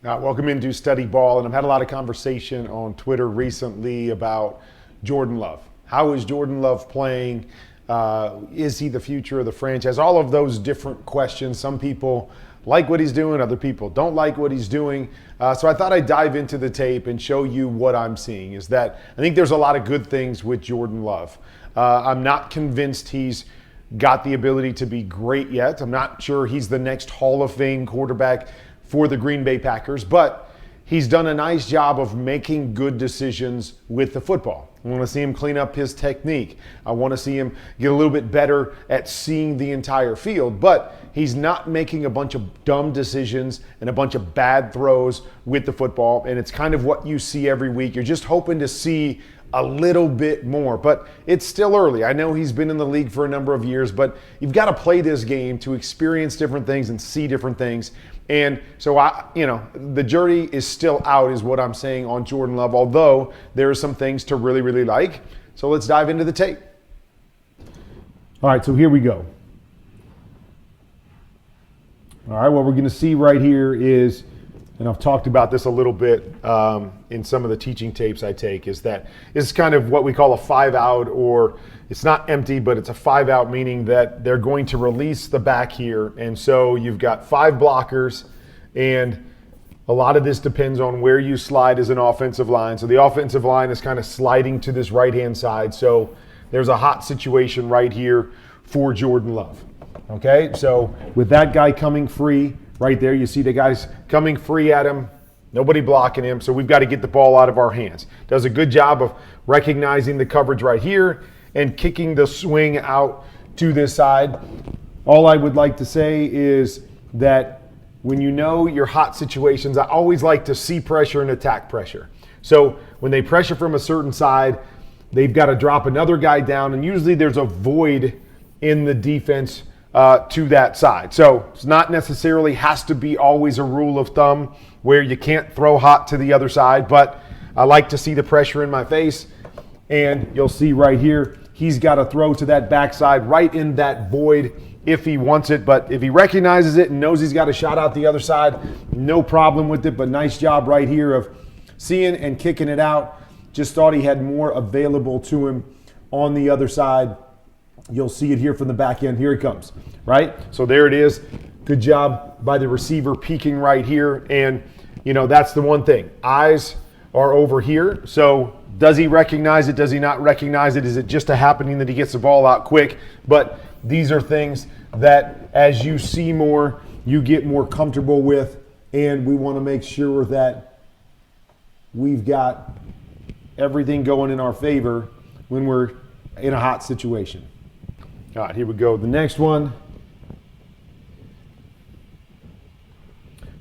Welcome into Study Ball, and I've had a lot of conversation on Twitter recently about Jordan Love. How is Jordan Love playing? Is he the future of the franchise? All of those different questions. Some people like what he's doing, other people don't like what he's doing. So I thought I'd dive into the tape and show you what I'm seeing. Is that I think there's a lot of good things with Jordan Love. I'm not convinced he's got the ability to be great yet. I'm not sure he's the next Hall of Fame quarterback for the Green Bay Packers, but he's done a nice job of making good decisions with the football. I want to see him clean up his technique. I want to see him get a little bit better at seeing the entire field, but he's not making a bunch of dumb decisions and a bunch of bad throws with the football, and it's kind of what you see every week. You're just hoping to see a little bit more, but it's still early. I know he's been in the league for a number of years, but you've got to play this game to experience different things and see different things. And so, the jury is still out is what I'm saying on Jordan Love, although there are some things to really, really like. So let's dive into the tape. All right, so here we go. All right, what we're going to see right here is, and I've talked about this a little bit in some of the teaching tapes I take, is that it's kind of what we call a 5-out, or it's not empty, but it's a 5-out, meaning that they're going to release the back here. And so you've got 5 blockers, and a lot of this depends on where you slide as an offensive line. So the offensive line is kind of sliding to this right-hand side. So there's a hot situation right here for Jordan Love. Okay, so with that guy coming free right there, you see the guys coming free at him, nobody blocking him, so we've got to get the ball out of our hands. Does a good job of recognizing the coverage right here and kicking the swing out to this side. All I would like to say is that when you know your hot situations, I always like to see pressure and attack pressure. So when they pressure from a certain side, they've got to drop another guy down, and usually there's a void in the defense to that side. So it's not necessarily has to be always a rule of thumb where you can't throw hot to the other side, but I like to see the pressure in my face. And you'll see right here, he's got to throw to that backside right in that void if he wants it. But if he recognizes it and knows he's got a shot out the other side, no problem with it. But nice job right here of seeing and kicking it out. Just thought he had more available to him on the other side. You'll see it here from the back end. Here it comes, right? So there it is. Good job by the receiver peeking right here. And, that's the one thing. Eyes are over here. So does he recognize it? Does he not recognize it? Is it just a happening that he gets the ball out quick? But these are things that as you see more, you get more comfortable with. And we want to make sure that we've got everything going in our favor when we're in a hot situation. All right, here we go. The next one.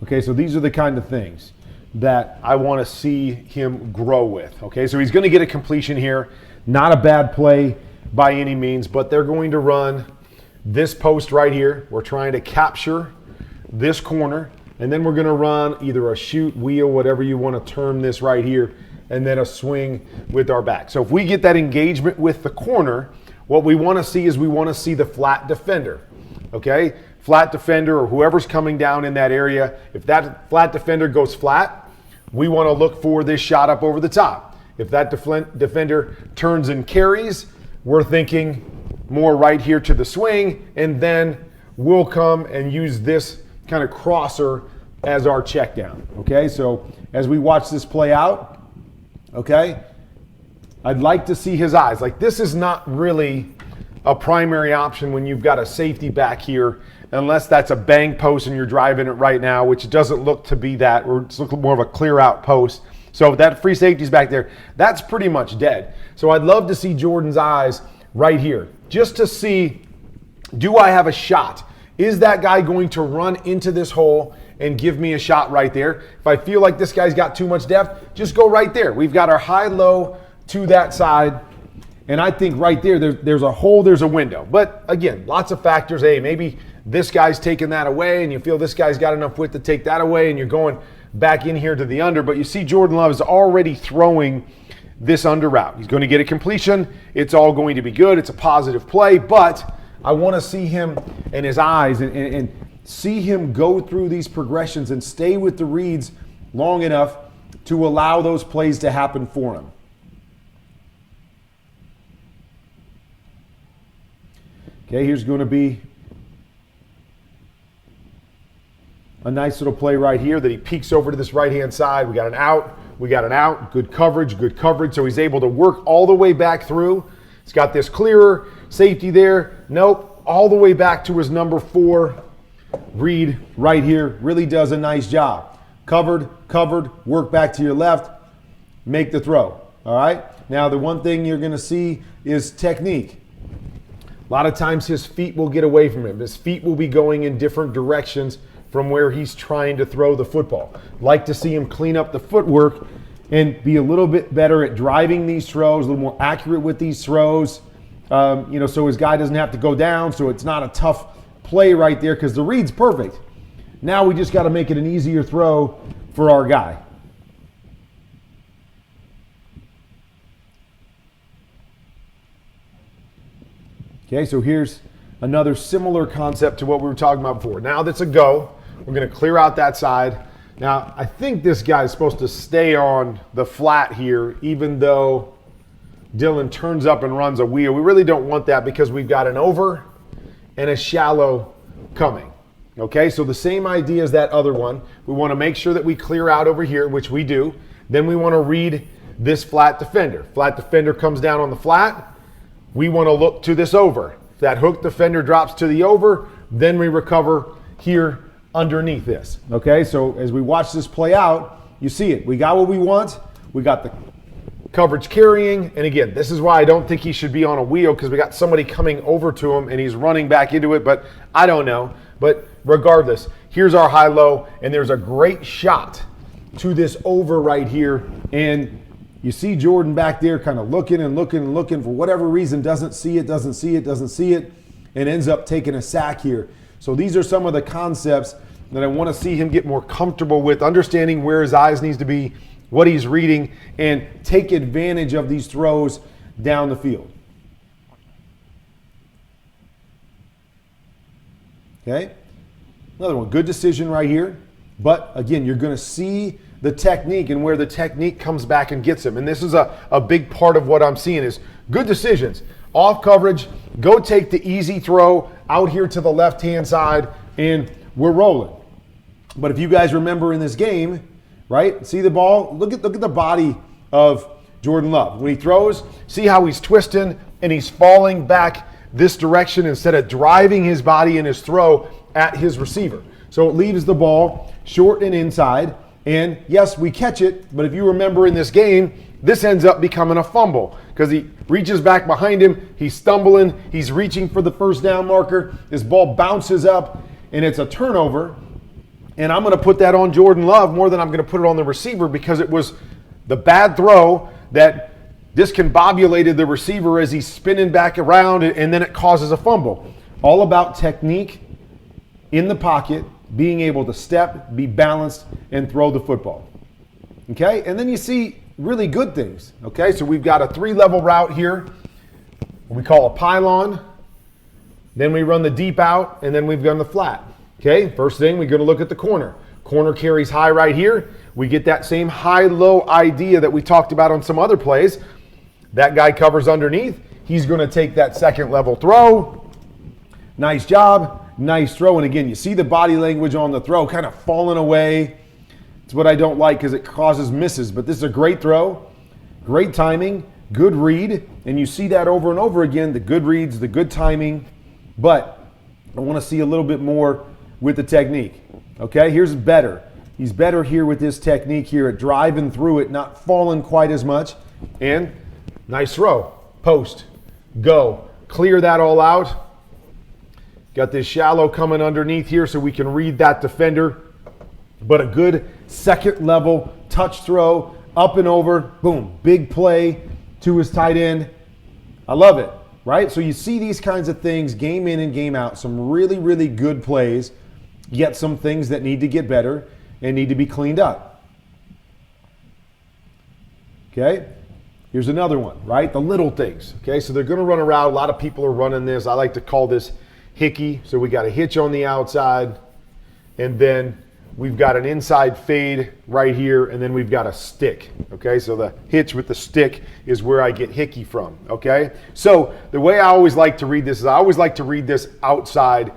Okay, so these are the kind of things that I want to see him grow with. Okay, so he's going to get a completion here. Not a bad play by any means, but they're going to run this post right here. We're trying to capture this corner, and then we're going to run either a shoot, wheel, whatever you want to term this right here, and then a swing with our back. So if we get that engagement with the corner, what we want to see is we want to see the flat defender, okay? Flat defender or whoever's coming down in that area. If that flat defender goes flat, we want to look for this shot up over the top. If that defender turns and carries, we're thinking more right here to the swing, and then we'll come and use this kind of crosser as our check down, okay? So as we watch this play out, okay, I'd like to see his eyes. Like, this is not really a primary option when you've got a safety back here, unless that's a bang post and you're driving it right now, which doesn't look to be that, or it's looking more of a clear out post. So that free safety's back there, that's pretty much dead. So I'd love to see Jordan's eyes right here, just to see, do I have a shot? Is that guy going to run into this hole and give me a shot right there? If I feel like this guy's got too much depth, just go right there. We've got our high-low to that side, and I think right there's a hole, there's a window. But again, lots of factors. Hey, maybe this guy's taking that away, and you feel this guy's got enough width to take that away, and you're going back in here to the under. But you see Jordan Love is already throwing this under route. He's going to get a completion. It's all going to be good. It's a positive play, but I want to see him and his eyes and see him go through these progressions and stay with the reads long enough to allow those plays to happen for him. Okay, here's going to be a nice little play right here that he peeks over to this right-hand side. We got an out. We got an out. Good coverage, good coverage. So he's able to work all the way back through. He's got this clearer safety there. Nope. All the way back to his number 4 read right here. Really does a nice job. Covered, work back to your left, make the throw. All right? Now, the one thing you're going to see is technique. A lot of times his feet will get away from him. His feet will be going in different directions from where he's trying to throw the football. Like to see him clean up the footwork and be a little bit better at driving these throws, a little more accurate with these throws, so his guy doesn't have to go down, so it's not a tough play right there because the read's perfect. Now we just got to make it an easier throw for our guy. Okay, so here's another similar concept to what we were talking about before. Now that's a go. We're going to clear out that side. Now, I think this guy's supposed to stay on the flat here, even though Dylan turns up and runs a wheel. We really don't want that because we've got an over and a shallow coming. Okay, so the same idea as that other one. We want to make sure that we clear out over here, which we do. Then we want to read this flat defender. Flat defender comes down on the flat. We want to look to this over. If that hook defender drops to the over, then we recover here underneath this. Okay, so as we watch this play out, you see it. We got what we want. We got the coverage carrying. And again, this is why I don't think he should be on a wheel, because we got somebody coming over to him and he's running back into it, but I don't know. But regardless, here's our high-low, and there's a great shot to this over right here. And you see Jordan back there kind of looking and looking and looking for whatever reason, doesn't see it, and ends up taking a sack here. So these are some of the concepts that I want to see him get more comfortable with, understanding where his eyes needs to be, what he's reading, and take advantage of these throws down the field. Okay, another one, good decision right here. But again, you're going to see the technique and where the technique comes back and gets him. And this is a big part of what I'm seeing is good decisions. Off coverage, go take the easy throw out here to the left-hand side, and we're rolling. But if you guys remember in this game, right, see the ball? Look at the body of Jordan Love. When he throws, see how he's twisting and he's falling back this direction instead of driving his body in his throw at his receiver. So it leaves the ball short and inside. And yes, we catch it, but if you remember in this game, this ends up becoming a fumble because he reaches back behind him, he's stumbling, he's reaching for the first down marker, this ball bounces up, and it's a turnover. And I'm going to put that on Jordan Love more than I'm going to put it on the receiver because it was the bad throw that discombobulated the receiver as he's spinning back around, and then it causes a fumble. All about technique in the pocket, being able to step, be balanced, and throw the football. Okay, and then you see really good things. Okay, so we've got a 3-level route here, what we call a pylon. Then we run the deep out, and then we've done the flat. Okay, first thing, we're going to look at the corner. Corner carries high right here. We get that same high-low idea that we talked about on some other plays. That guy covers underneath. He's going to take that second level throw. Nice job, nice throw. And again, you see the body language on the throw kind of falling away. It's what I don't like because it causes misses. But this is a great throw, great timing, good read. And you see that over and over again, the good reads, the good timing. But I want to see a little bit more with the technique. Okay, here's better. He's better here with this technique here at driving through it, not falling quite as much. And nice throw, post, go, clear that all out. Got this shallow coming underneath here so we can read that defender. But a good second level touch throw, up and over, boom, big play to his tight end. I love it, right? So you see these kinds of things game in and game out, some really, really good plays, yet some things that need to get better and need to be cleaned up. Okay? Here's another one, right? The little things. Okay, so they're going to run around. A lot of people are running this. I like to call this hickey. So we got a hitch on the outside, and then we've got an inside fade right here, and then we've got a stick, okay? So the hitch with the stick is where I get hickey from, okay? So the way I always like to read this is I always like to read this outside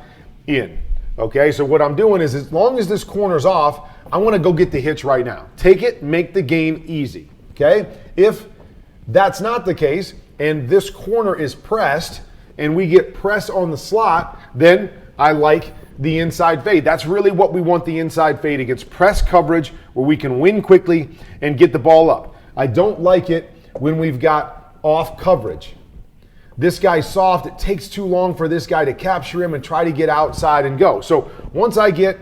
in, okay? So what I'm doing is as long as this corner's off, I want to go get the hitch right now. Take it, make the game easy, okay? If that's not the case and this corner is pressed and we get press on the slot, then I like the inside fade. That's really what we want the inside fade against press coverage where we can win quickly and get the ball up. I don't like it when we've got off coverage. This guy's soft. It takes too long for this guy to capture him and try to get outside and go. So once I get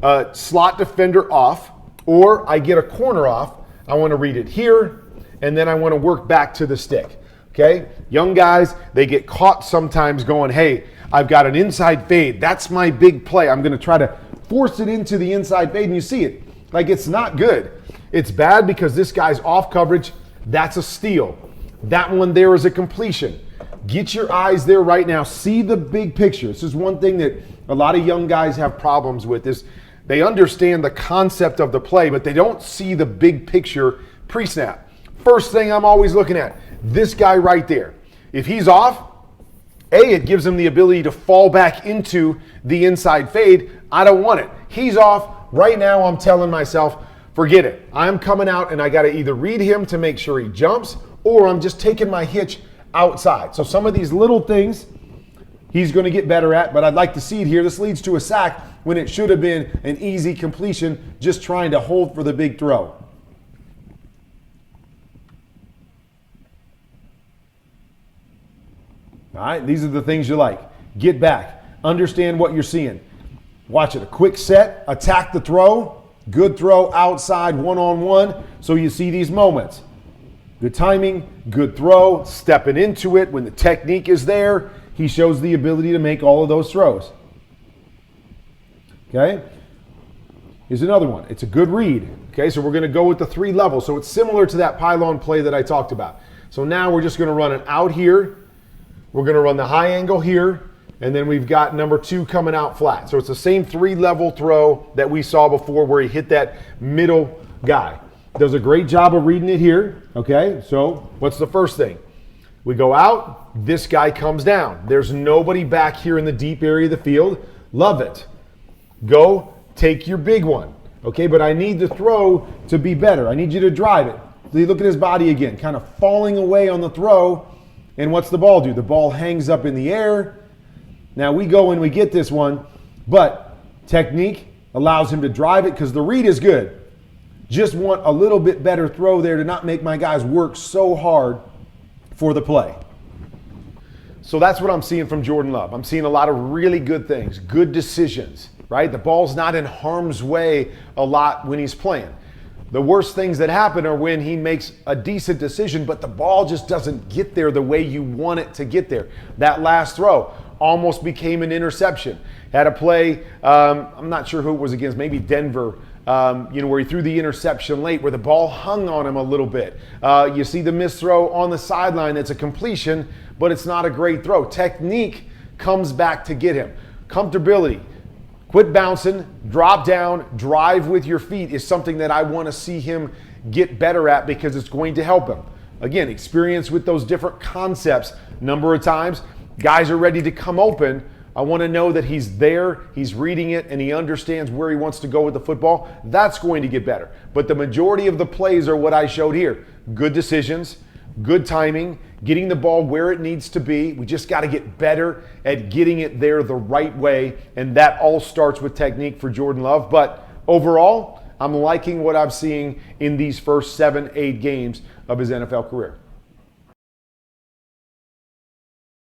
a slot defender off or I get a corner off, I want to read it here and then I want to work back to the stick. Okay? Young guys, they get caught sometimes going, hey, I've got an inside fade. That's my big play. I'm going to try to force it into the inside fade, and you see it. Like, it's not good. It's bad because this guy's off coverage. That's a steal. That one there is a completion. Get your eyes there right now. See the big picture. This is one thing that a lot of young guys have problems with is they understand the concept of the play, but they don't see the big picture pre-snap. First thing I'm always looking at, this guy right there. If he's off, it gives him the ability to fall back into the inside fade. I don't want it. He's off. Right now, I'm telling myself, forget it. I'm coming out and I got to either read him to make sure he jumps or I'm just taking my hitch outside. So some of these little things he's going to get better at, but I'd like to see it here. This leads to a sack when it should have been an easy completion, just trying to hold for the big throw. All right, these are the things you like. Get back. Understand what you're seeing. Watch it. A quick set. Attack the throw. Good throw outside one-on-one. So you see these moments. Good timing, good throw, stepping into it when the technique is there. He shows the ability to make all of those throws. Okay? Here's another one. It's a good read. Okay, so we're going to go with the 3 levels. So it's similar to that pylon play that I talked about. So now we're just going to run it out here. We're going to run the high angle here, and then we've got number 2 coming out flat. So it's the same 3-level throw that we saw before where he hit that middle guy. Does a great job of reading it here. Okay, so what's the first thing? We go out, this guy comes down. There's nobody back here in the deep area of the field. Love it. Go take your big one. Okay, but I need the throw to be better. I need you to drive it. So you look at his body again, kind of falling away on the throw. And what's the ball do? The ball hangs up in the air. Now we go and we get this one, but technique allows him to drive it because the read is good. Just want a little bit better throw there to not make my guys work so hard for the play. So that's what I'm seeing from Jordan Love. I'm seeing a lot of really good things, good decisions, right? The ball's not in harm's way a lot when he's playing. The worst things that happen are when he makes a decent decision, but the ball just doesn't get there the way you want it to get there. That last throw almost became an interception. Had a play, I'm not sure who it was against, maybe Denver, where he threw the interception late, where the ball hung on him a little bit. You see the missed throw on the sideline. It's a completion, but it's not a great throw. Technique comes back to get him. Comfortability. Quit bouncing, drop down, drive with your feet is something that I want to see him get better at because it's going to help him. Again, experience with those different concepts. Number of times, guys are ready to come open. I want to know that he's there, he's reading it, and he understands where he wants to go with the football. That's going to get better. But the majority of the plays are what I showed here. Good decisions, good timing, getting the ball where it needs to be. We just got to get better at getting it there the right way, and that all starts with technique for Jordan Love. But overall, I'm liking what I'm seeing in these first 7-8 games of his NFL career.